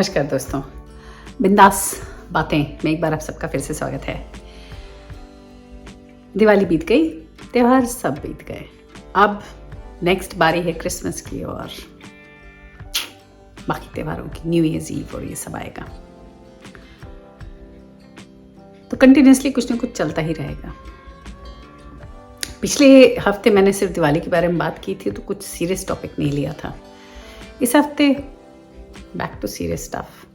नमस्कार दोस्तों, बिंदास बातें में एक बार आप सबका फिर से स्वागत है। दिवाली बीत गई, त्योहार सब बीत गए। अब नेक्स्ट बारी है क्रिसमस की और बाकी त्योहारों की, न्यू ईयर्स ईव और ये सब आएगा। तो कंटिन्यूसली कुछ ना कुछ चलता ही रहेगा। पिछले हफ्ते मैंने सिर्फ दिवाली के बारे में बात की थी, तो कुछ सीरियस टॉपिक नहीं लिया था। इस हफ्ते बैक टू सीरियस स्टफ।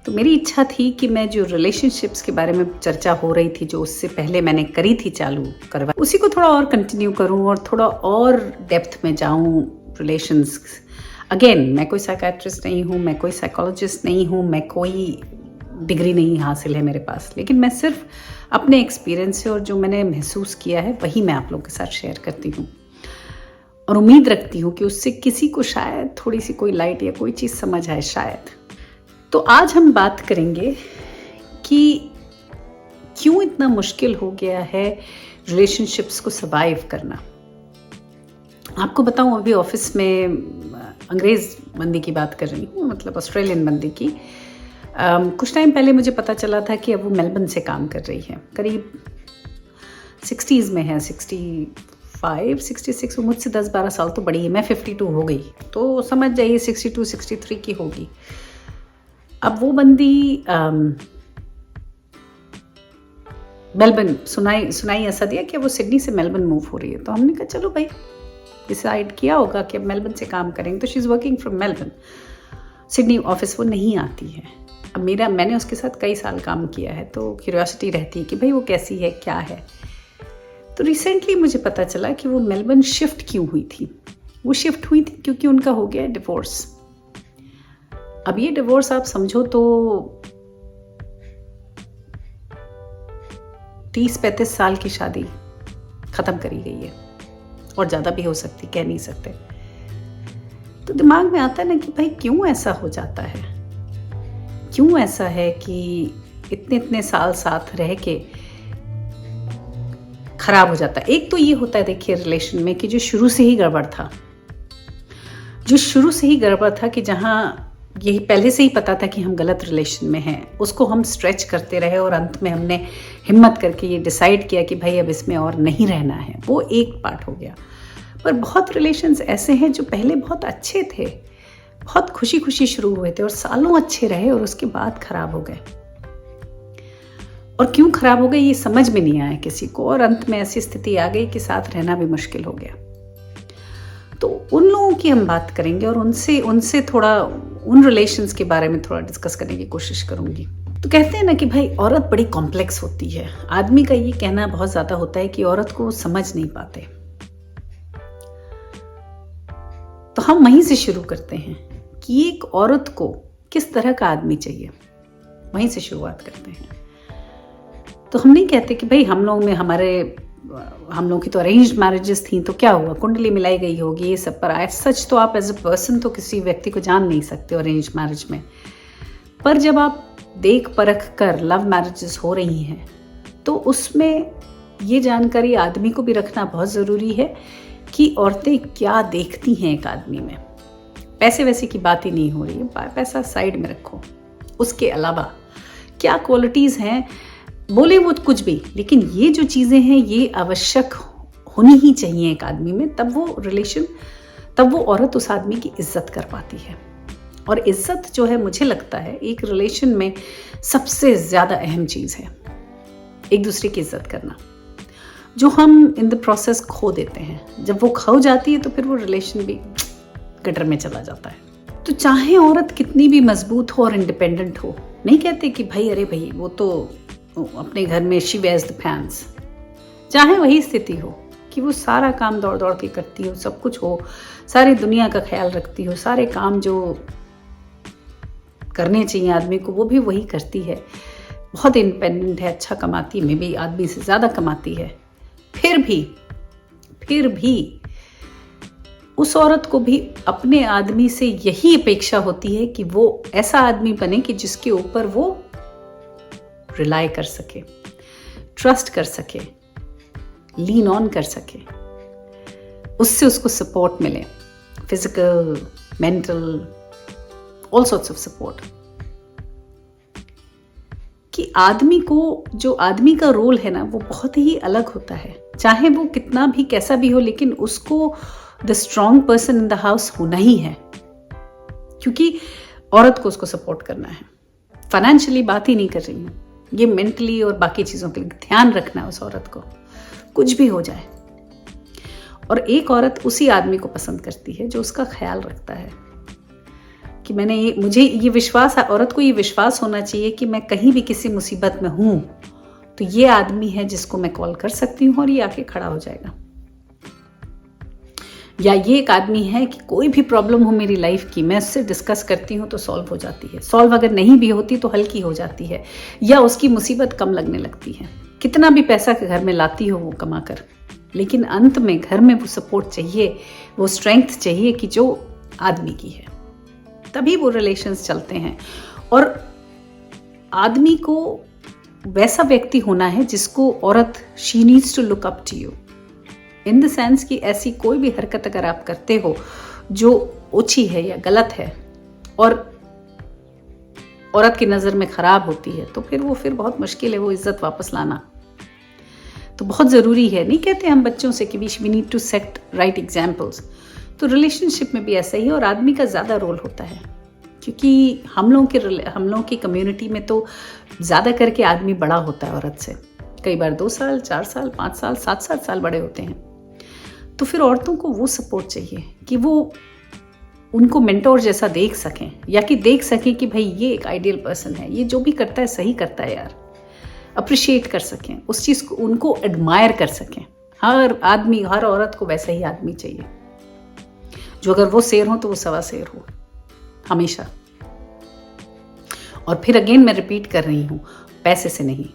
तो मेरी इच्छा थी कि मैं जो रिलेशनशिप्स के बारे में चर्चा हो रही थी, जो उससे पहले मैंने करी थी चालू करवा, उसी को थोड़ा और कंटिन्यू करूं और थोड़ा और डेप्थ में जाऊं रिलेशंस। अगेन, मैं कोई साइकियाट्रिस्ट नहीं हूं, मैं कोई साइकोलॉजिस्ट नहीं हूं, मैं कोई डिग्री नहीं हासिल है मेरे पास, लेकिन मैं सिर्फ अपने एक्सपीरियंस से और जो मैंने महसूस किया है वही मैं आप लोगों के साथ शेयर करती हूँ और उम्मीद रखती हूँ कि उससे किसी को शायद थोड़ी सी कोई लाइट या कोई चीज़ समझ आए शायद। तो आज हम बात करेंगे कि क्यों इतना मुश्किल हो गया है रिलेशनशिप्स को सर्वाइव करना। आपको बताऊं, अभी ऑफिस में अंग्रेज़ बंदी की बात कर रही हूँ, मतलब ऑस्ट्रेलियन बंदी की। कुछ टाइम पहले मुझे पता चला था कि अब वो मेलबर्न से काम कर रही है। करीब 60s में है, 65, 66। वो मुझसे 10-12 साल तो बड़ी है। मैं 52 हो गई, तो समझ जाइए 62, 63 की होगी। अब वो बंदी मेलबर्न सुनाई ऐसा दिया कि वो सिडनी से मेलबर्न मूव हो रही है। तो हमने कहा चलो भाई, डिसाइड किया होगा कि अब मेलबर्न से काम करेंगे। तो she is working from Melbourne. Sydney office वो नहीं आती है। अब मैंने उसके साथ कई साल काम किया है, तो क्यूरियोसिटी रहती है कि भाई वो कैसी है, क्या है। तो रिसेंटली मुझे पता चला कि वो मेलबर्न शिफ्ट क्यों हुई थी। वो शिफ्ट हुई थी क्योंकि उनका हो गया डिवोर्स। अब ये डिवोर्स आप समझो तो 30-35 साल की शादी खत्म करी गई है, और ज़्यादा भी हो सकती, कह नहीं सकते। तो दिमाग में आता है ना कि भाई क्यों ऐसा हो जाता है, क्यों ऐसा है कि इतने साल साथ रह के खराब हो जाता है। एक तो ये होता है, देखिए, रिलेशन में कि जो शुरू से ही गड़बड़ था, कि जहाँ यही पहले से ही पता था कि हम गलत रिलेशन में हैं, उसको हम स्ट्रेच करते रहे और अंत में हमने हिम्मत करके ये डिसाइड किया कि भाई अब इसमें और नहीं रहना है। वो एक पार्ट हो गया। पर बहुत रिलेशंस ऐसे हैं जो पहले बहुत अच्छे थे, बहुत खुशी खुशी शुरू हुए थे और सालों अच्छे रहे और उसके बाद खराब हो गए। और क्यों खराब हो गए ये समझ में नहीं आया किसी को, और अंत में ऐसी स्थिति आ गई कि साथ रहना भी मुश्किल हो गया। तो उन लोगों की हम बात करेंगे और उनसे थोड़ा उन रिलेशंस के बारे में थोड़ा डिस्कस करने की कोशिश करूंगी। तो कहते हैं ना कि भाई औरत बड़ी कॉम्प्लेक्स होती है। आदमी का ये कहना बहुत ज्यादा होता है कि औरत को समझ नहीं पाते। तो हम वहीं से शुरू करते हैं कि एक औरत को किस तरह का आदमी चाहिए, वहीं से शुरुआत करते हैं। तो हम नहीं कहते कि भाई हम लोगों की तो अरेंज्ड मैरिजेस थी, तो क्या हुआ, कुंडली मिलाई गई होगी, ये सब। पर सच तो आप एज अ पर्सन तो किसी व्यक्ति को जान नहीं सकते अरेंज मैरिज में। पर जब आप देख परख कर लव मैरिजेस हो रही हैं, तो उसमें ये जानकारी आदमी को भी रखना बहुत ज़रूरी है कि औरतें क्या देखती हैं एक आदमी में। पैसे वैसे की बात ही नहीं हो रही है, पैसा साइड में रखो। उसके अलावा क्या क्वालिटीज़ हैं, बोले वो कुछ भी, लेकिन ये जो चीज़ें हैं ये आवश्यक होनी ही चाहिए एक आदमी में। तब वो औरत उस आदमी की इज्जत कर पाती है। और इज्जत जो है, मुझे लगता है एक रिलेशन में सबसे ज़्यादा अहम चीज़ है, एक दूसरे की इज्जत करना, जो हम इन द प्रोसेस खो देते हैं। जब वो खो जाती है तो फिर वो रिलेशन भी गटर में चला जाता है। तो चाहे औरत कितनी भी मजबूत हो और इंडिपेंडेंट हो, नहीं कहते कि भाई अरे भाई वो तो अपने घर में शी वेयर्स द पैंट्स, चाहे वही स्थिति हो कि वो सारा काम दौड़ दौड़ के करती हो, सब कुछ हो, सारी दुनिया का ख्याल रखती हो, सारे काम जो करने चाहिए आदमी को वो भी वही करती है, बहुत इंडिपेंडेंट है, अच्छा कमाती है, मे बी आदमी से ज़्यादा कमाती है, फिर भी उस औरत को भी अपने आदमी से यही अपेक्षा होती है कि वो ऐसा आदमी बने कि जिसके ऊपर वो रिलाई कर सके, ट्रस्ट कर सके, लीन ऑन कर सके, उससे उसको सपोर्ट मिले, physical, mental, all sorts of support. कि आदमी को, जो आदमी का रोल है ना, वो बहुत ही अलग होता है, चाहे वो कितना भी कैसा भी हो, लेकिन उसको the strong person in the house होना ही है, क्योंकि औरत को उसको सपोर्ट करना है। फाइनेंशियली बात ही नहीं कर रही हूँ, ये मेंटली और बाकी चीज़ों के लिए ध्यान रखना है उस औरत को, कुछ भी हो जाए। और एक औरत उसी आदमी को पसंद करती है जो उसका ख्याल रखता है कि मुझे ये विश्वास, औरत को ये विश्वास होना चाहिए कि मैं कहीं भी किसी मुसीबत में हूँ तो ये आदमी है जिसको मैं कॉल कर सकती हूँ और ये आके खड़ा हो जाएगा। या ये एक आदमी है कि कोई भी प्रॉब्लम हो मेरी लाइफ की, मैं उससे डिस्कस करती हूँ तो सॉल्व हो जाती है, सॉल्व अगर नहीं भी होती तो हल्की हो जाती है, या उसकी मुसीबत कम लगने लगती है। कितना भी पैसा घर में लाती हो वो कमा कर, लेकिन अंत में घर में वो सपोर्ट चाहिए, वो स्ट्रेंथ चाहिए कि जो आदमी की है, तभी वो रिलेशंस चलते हैं। और आदमी को वैसा व्यक्ति होना है जिसको औरत, she needs to look up to you, in the sense कि ऐसी कोई भी हरकत अगर आप करते हो जो ओछी है या गलत है और औरत की नज़र में खराब होती है, तो फिर बहुत मुश्किल है वो इज्जत वापस लाना। तो बहुत ज़रूरी है, नहीं कहते हम बच्चों से कि we need to set right examples, तो रिलेशनशिप में भी ऐसा ही है। और आदमी का ज़्यादा रोल होता है, क्योंकि हम लोगों की कम्युनिटी में तो ज़्यादा करके आदमी बड़ा होता है औरत से, कई बार 2 साल 4 साल 5 साल 7 साल बड़े होते हैं। तो फिर औरतों को वो सपोर्ट चाहिए कि वो उनको मेंटोर जैसा देख सकें, या कि देख सकें कि भाई ये एक आइडियल पर्सन है, ये जो भी करता है सही करता है यार, अप्रिशिएट कर सकें उस चीज़ को, उनको एडमायर कर सकें। हर आदमी, हर औरत को वैसा ही आदमी चाहिए जो अगर वो शेर हो तो वो सवा शेर हो हमेशा। और फिर अगेन मैं रिपीट कर रही हूँ, पैसे से नहीं,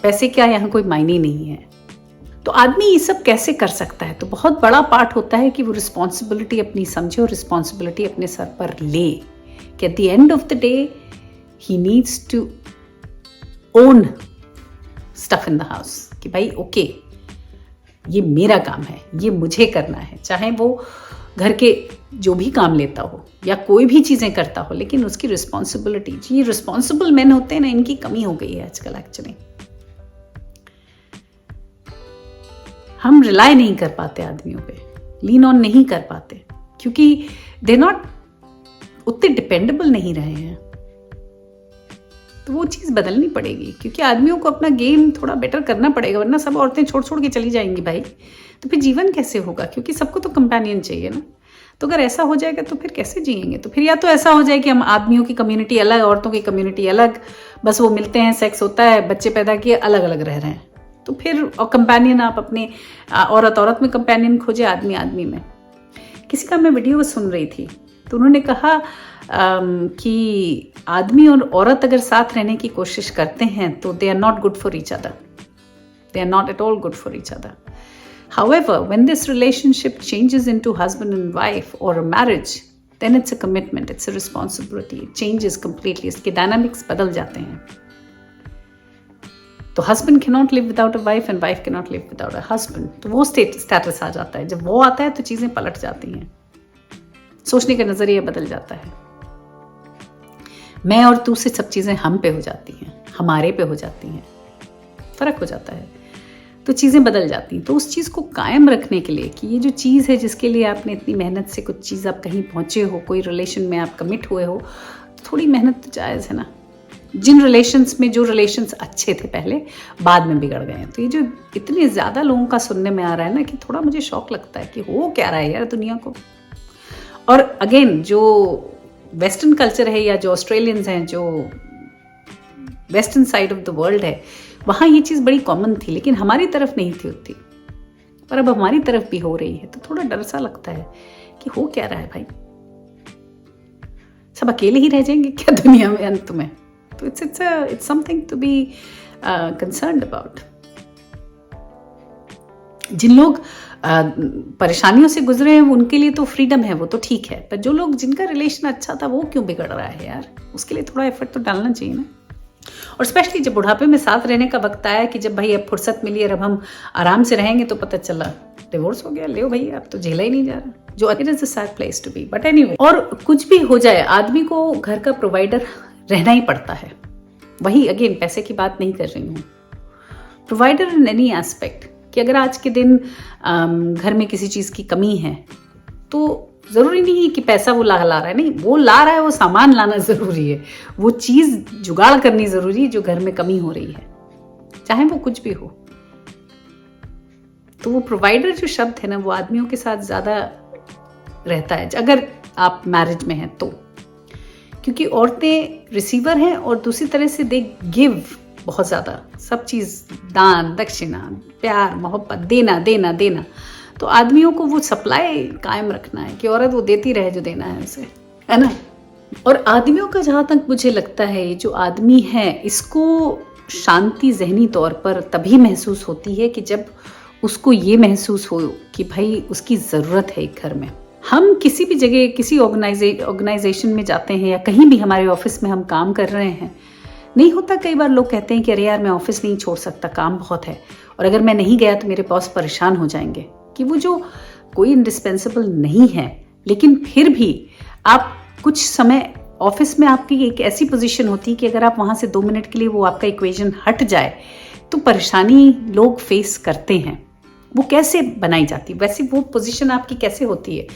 पैसे क्या यहाँ कोई मायने नहीं है। तो आदमी ये सब कैसे कर सकता है? तो बहुत बड़ा पार्ट होता है कि वो रिस्पॉन्सिबिलिटी अपनी समझे और रिस्पॉन्सिबिलिटी अपने सर पर ले, कि at the end of the day he needs to own stuff in the house, कि भाई ओके ये मेरा काम है, ये मुझे करना है, चाहे वो घर के जो भी काम लेता हो या कोई भी चीज़ें करता हो, लेकिन उसकी रिस्पॉन्सिबिलिटी, ये रिस्पॉन्सिबल मैन होते हैं ना, इनकी कमी हो गई है आजकल एक्चुअली। हम रिलाई नहीं कर पाते आदमियों पे, लीन ऑन नहीं कर पाते, क्योंकि दे नॉट उतने डिपेंडेबल नहीं रहे हैं। तो वो चीज़ बदलनी पड़ेगी, क्योंकि आदमियों को अपना गेम थोड़ा बेटर करना पड़ेगा, वरना सब औरतें छोड़ के चली जाएंगी भाई, तो फिर जीवन कैसे होगा? क्योंकि सबको तो कंपेनियन चाहिए ना। तो अगर ऐसा हो जाएगा तो फिर कैसे जिएंगे? तो फिर या तो ऐसा हो जाए कि हम आदमियों की कम्युनिटी अलग, औरतों की कम्युनिटी अलग, बस वो मिलते हैं, सेक्स होता है, बच्चे पैदा किए, अलग अलग रह रहे हैं। तो फिर और कंपेनियन आप अपने औरत में कंपेनियन खोजे, आदमी में। किसी का मैं वीडियो सुन रही थी तो उन्होंने कहा कि आदमी और औरत अगर साथ रहने की कोशिश करते हैं तो they are not good for each other, they are not at all good for each other. However, when this relationship changes into husband and wife or a marriage, then it's a commitment, it's a responsibility, it changes completely, इसके dynamics बदल जाते हैं। तो husband cannot live without a wife and wife cannot live without a husband, तो वो status आ जाता है। जब वो आता है तो चीज़ें पलट जाती हैं, सोचने का नज़रिया बदल जाता है। मैं और तू से सब चीज़ें हम पे हो जाती हैं, हमारे पे हो जाती हैं, फ़र्क हो जाता है, तो चीज़ें बदल जाती हैं। तो उस चीज़ को कायम रखने के लिए, कि ये जो चीज़ है जिसके लिए आपने इतनी मेहनत से कुछ चीज़ आप कहीं पहुँचे हो, कोई रिलेशन में आप कमिट हुए हो, थोड़ी मेहनत तो जायज़ है ना। जिन रिलेशंस में, जो रिलेशंस अच्छे थे पहले, बाद में बिगड़ गए हैं। तो ये जो इतने ज़्यादा लोगों का सुनने में आ रहा है ना, कि थोड़ा मुझे शौक लगता है कि हो क्या रहा है यार दुनिया को। और अगेन जो वेस्टर्न कल्चर है या जो ऑस्ट्रेलियंस हैं, जो western side of the world है, वहाँ ये चीज़ बड़ी कॉमन थी, लेकिन हमारी तरफ नहीं थी उतनी, पर अब हमारी तरफ भी हो रही है। तो थोड़ा डर सा लगता है कि हो क्या रहा है भाई, सब अकेले ही रह जाएंगे क्या दुनिया में अंत में? तो it's something to be concerned about. जिन लोग परेशानियों से गुजरे हैं उनके लिए तो फ्रीडम है, वो तो ठीक है, पर जो लोग, जिनका रिलेशन अच्छा था, वो क्यों बिगड़ रहा है यार? उसके लिए थोड़ा एफर्ट तो डालना चाहिए ना। और स्पेशली जब बुढ़ापे में साथ रहने का वक्त आया कि जब भाई अब फुर्सत मिली और अब हम आराम से रहेंगे, तो पता चला डिवोर्स हो गया। ले भैया, अब तो झेला ही नहीं जा रहा, जो it is a sad place to be. But anyway, और कुछ भी हो जाए, आदमी को घर का प्रोवाइडर रहना ही पड़ता है। वही अगेन पैसे की बात नहीं कर रही हूँ, प्रोवाइडर इन एनी एस्पेक्ट, कि अगर आज के दिन घर में किसी चीज़ की कमी है तो ज़रूरी नहीं है कि पैसा वो ला रहा है, नहीं, वो ला रहा है, वो सामान लाना ज़रूरी है, वो चीज़ जुगाड़ करनी ज़रूरी है जो घर में कमी हो रही है, चाहे वो कुछ भी हो। तो वो प्रोवाइडर जो शब्द है ना, वो आदमियों के साथ ज़्यादा रहता है अगर आप मैरिज में हैं तो, क्योंकि औरतें रिसीवर हैं और दूसरी तरह से दे गिव बहुत ज़्यादा, सब चीज़, दान दक्षिणा, प्यार मोहब्बत, देना देना देना। तो आदमियों को वो सप्लाई कायम रखना है कि औरत वो देती रहे जो देना है उसे, है ना। और आदमियों का जहाँ तक मुझे लगता है, जो आदमी है इसको शांति जहनी तौर पर तभी महसूस होती है कि जब उसको ये महसूस हो कि भाई उसकी ज़रूरत है एक घर में। हम किसी भी जगह किसी ऑर्गेनाइजेशन में जाते हैं या कहीं भी हमारे ऑफिस में हम काम कर रहे हैं, नहीं होता कई बार लोग कहते हैं कि अरे यार मैं ऑफिस नहीं छोड़ सकता, काम बहुत है, और अगर मैं नहीं गया तो मेरे बॉस परेशान हो जाएंगे। कि वो जो कोई इंडिस्पेंसेबल नहीं है, लेकिन फिर भी आप कुछ समय ऑफिस में, आपकी एक ऐसी पोजीशन होती है कि अगर आप वहाँ से 2 मिनट के लिए वो आपका इक्वेशन हट जाए तो परेशानी लोग फेस करते हैं। वो कैसे बनाई जाती है, वैसे वो पोजीशन आपकी कैसे होती है,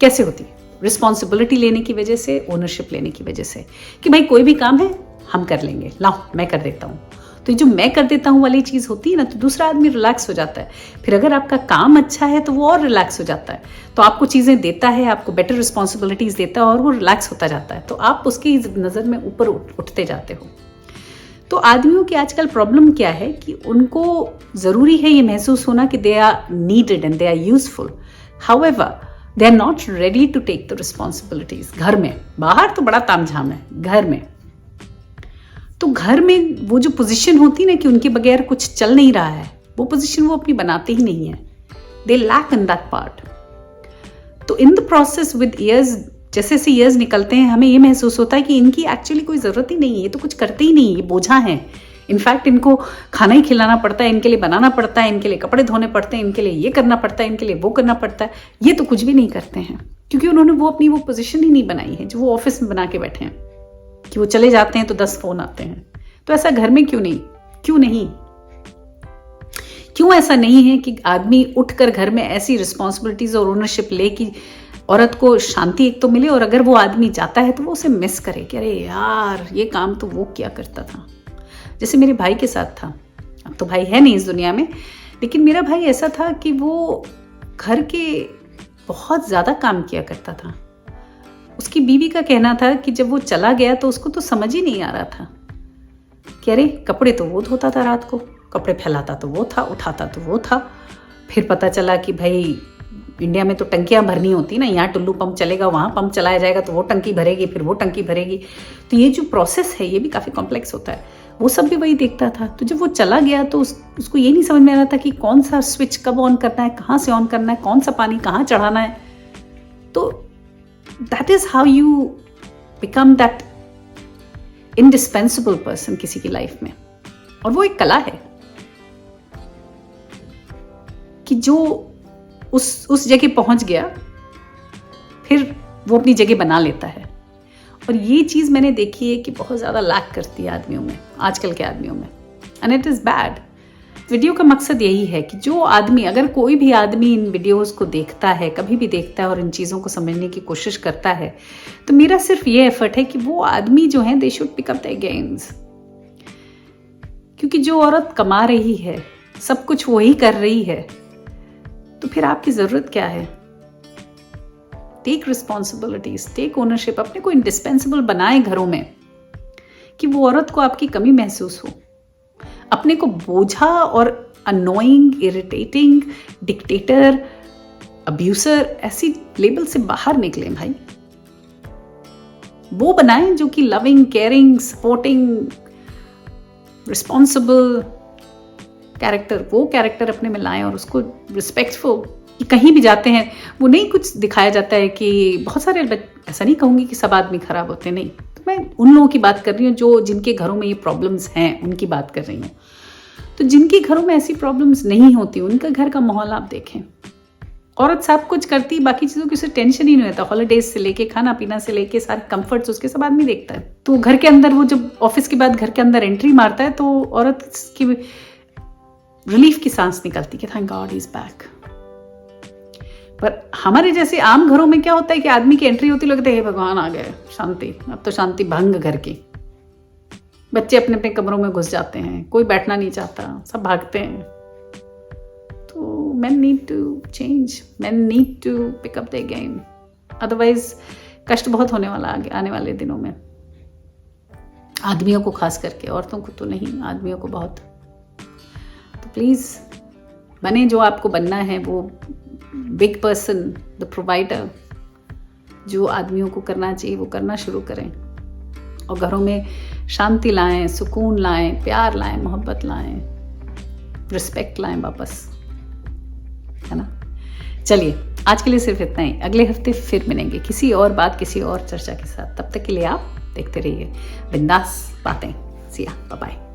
कैसे होती है? रिस्पॉन्सिबिलिटी लेने की वजह से, ओनरशिप लेने की वजह से, कि भाई कोई भी काम है हम कर लेंगे, लाओ मैं कर देता हूँ। तो ये जो मैं कर देता हूँ वाली चीज़ होती है ना, तो दूसरा आदमी रिलैक्स हो जाता है। फिर अगर आपका काम अच्छा है तो वो और रिलैक्स हो जाता है, तो आपको चीज़ें देता है, आपको बेटर रिस्पॉन्सिबिलिटीज़ देता है और वो रिलैक्स होता जाता है, तो आप उसकी नज़र में ऊपर उठते जाते हो। तो आदमियों की आजकल प्रॉब्लम क्या है कि उनको ज़रूरी है ये महसूस होना कि they are needed and they are useful, however they are not ready to take the responsibilities. घर में, बाहर तो बड़ा तामझाम है, घर में तो घर में वो जो पोजीशन होती है ना कि उनके बगैर कुछ चल नहीं रहा है, वो पोजीशन वो अपनी बनाते ही नहीं है। They lack in that part. तो in the process with years, जैसे जैसे ईयर्स निकलते हैं, हमें ये महसूस होता है कि इनकी एक्चुअली कोई ज़रूरत ही नहीं है, ये तो कुछ करते ही नहीं, ये बोझा है। इनफैक्ट इनको खाना ही खिलाना पड़ता है, इनके लिए बनाना पड़ता है, इनके लिए कपड़े धोने पड़ते हैं, इनके लिए ये करना पड़ता है, इनके लिए वो करना पड़ता है। ये तो कुछ भी नहीं करते हैं, क्योंकि उन्होंने वो अपनी वो पोजीशन ही नहीं बनाई है जो वो ऑफिस में बना के बैठे हैं कि वो चले जाते हैं तो 10 फोन आते हैं। तो ऐसा घर में क्यों नहीं? क्यों ऐसा नहीं है कि आदमी उठकर घर में ऐसी रिस्पॉन्सिबिलिटीज और ओनरशिप ले कि औरत को शांति एक तो मिले, और अगर वो आदमी जाता है तो वो उसे मिस करे कि अरे यार ये काम तो वो क्या करता था। जैसे मेरे भाई के साथ था, अब तो भाई है नहीं इस दुनिया में, लेकिन मेरा भाई ऐसा था कि वो घर के बहुत ज़्यादा काम किया करता था। उसकी बीवी का कहना था कि जब वो चला गया तो उसको तो समझ ही नहीं आ रहा था कि अरे कपड़े तो वो धोता था, रात को कपड़े फैलाता तो वो था, उठाता तो वो था। फिर पता चला कि भाई इंडिया में तो टंकियां भरनी होती ना, यहाँ टुल्लू पंप चलेगा, वहाँ पंप चलाया जाएगा तो वो टंकी भरेगी, फिर वो टंकी भरेगी। तो ये जो प्रोसेस है ये भी काफ़ी कॉम्प्लेक्स होता है, वो सब भी वही देखता था। तो जब वो चला गया तो उसको ये नहीं समझ में आ रहा था कि कौन सा स्विच कब ऑन करना है, कहाँ से ऑन करना है, कौन सा पानी कहाँ चढ़ाना है। तो that is how you become that indispensable person किसी की लाइफ में। और वो एक कला है कि जो उस जगह पहुंच गया फिर वो अपनी जगह बना लेता है। और ये चीज़ मैंने देखी है कि बहुत ज़्यादा लैक करती है आदमियों में, आजकल के आदमियों में, and it is bad. Video का मकसद यही है कि जो आदमी, अगर कोई भी आदमी इन वीडियोस को देखता है, कभी भी देखता है और इन चीज़ों को समझने की कोशिश करता है, तो मेरा सिर्फ ये एफर्ट है कि वो आदमी जो है they should pick up the games. क्योंकि जो औरत कमा रही है, सब कुछ वही कर रही है, तो फिर आपकी ज़रूरत क्या है? टेक रिस्पॉन्सिबिलिटीज, टेक ओनरशिप, अपने को इंडिस्पेंसिबल बनाए घरों में कि वो औरत को आपकी कमी महसूस हो। अपने को बोझा और अनोइंग, इरिटेटिंग, डिक्टेटर, अब्यूसर ऐसी लेबल से बाहर निकले भाई। वो बनाएं जो कि loving, caring, supporting, responsible character, वो कैरेक्टर अपने में लाएं और उसको रिस्पेक्टफुल। कहीं भी जाते हैं वो नहीं कुछ दिखाया जाता है कि बहुत सारे, ऐसा नहीं कहूँगी कि सब आदमी खराब होते, नहीं, तो मैं उन लोगों की बात कर रही हूँ जो जिनके घरों में ये प्रॉब्लम्स हैं, उनकी बात कर रही हूँ। तो जिनके घरों में ऐसी प्रॉब्लम्स नहीं होती, उनका घर का माहौल आप देखें। औरत सब कुछ करती, बाकी चीज़ों की उसे टेंशन ही नहीं होता। हॉलीडेज से लेके, खाना पीना से लेके, सारे कंफर्ट्स उसके सब आदमी देखता है। तो घर के अंदर वो जब ऑफिस के बाद घर के अंदर एंट्री मारता है तो औरत की रिलीफ की सांस निकलती कि thank God he is back. पर हमारे जैसे आम घरों में क्या होता है कि आदमी की एंट्री होती, लगता है हे भगवान आ गए, शांति, अब तो शांति भंग घर की। बच्चे अपने अपने कमरों में घुस जाते हैं, कोई बैठना नहीं चाहता, सब भागते हैं। तो men need to change, men need to pick up their game, otherwise कष्ट बहुत होने वाला आने वाले दिनों में, आदमियों को खास करके, औरतों को तो नहीं, आदमियों को बहुत। तो प्लीज़ बने जो आपको बनना है, वो बिग पर्सन, द प्रोवाइडर, जो आदमियों को करना चाहिए वो करना शुरू करें और घरों में शांति लाएं, सुकून लाएं, प्यार लाएं, मोहब्बत लाएं, रिस्पेक्ट लाएं वापस, है ना। चलिए आज के लिए सिर्फ इतना ही। अगले हफ्ते फिर मिलेंगे किसी और बात, किसी और चर्चा के साथ। तब तक के लिए आप देखते रहिए बिंदास बातें। See ya, bye bye.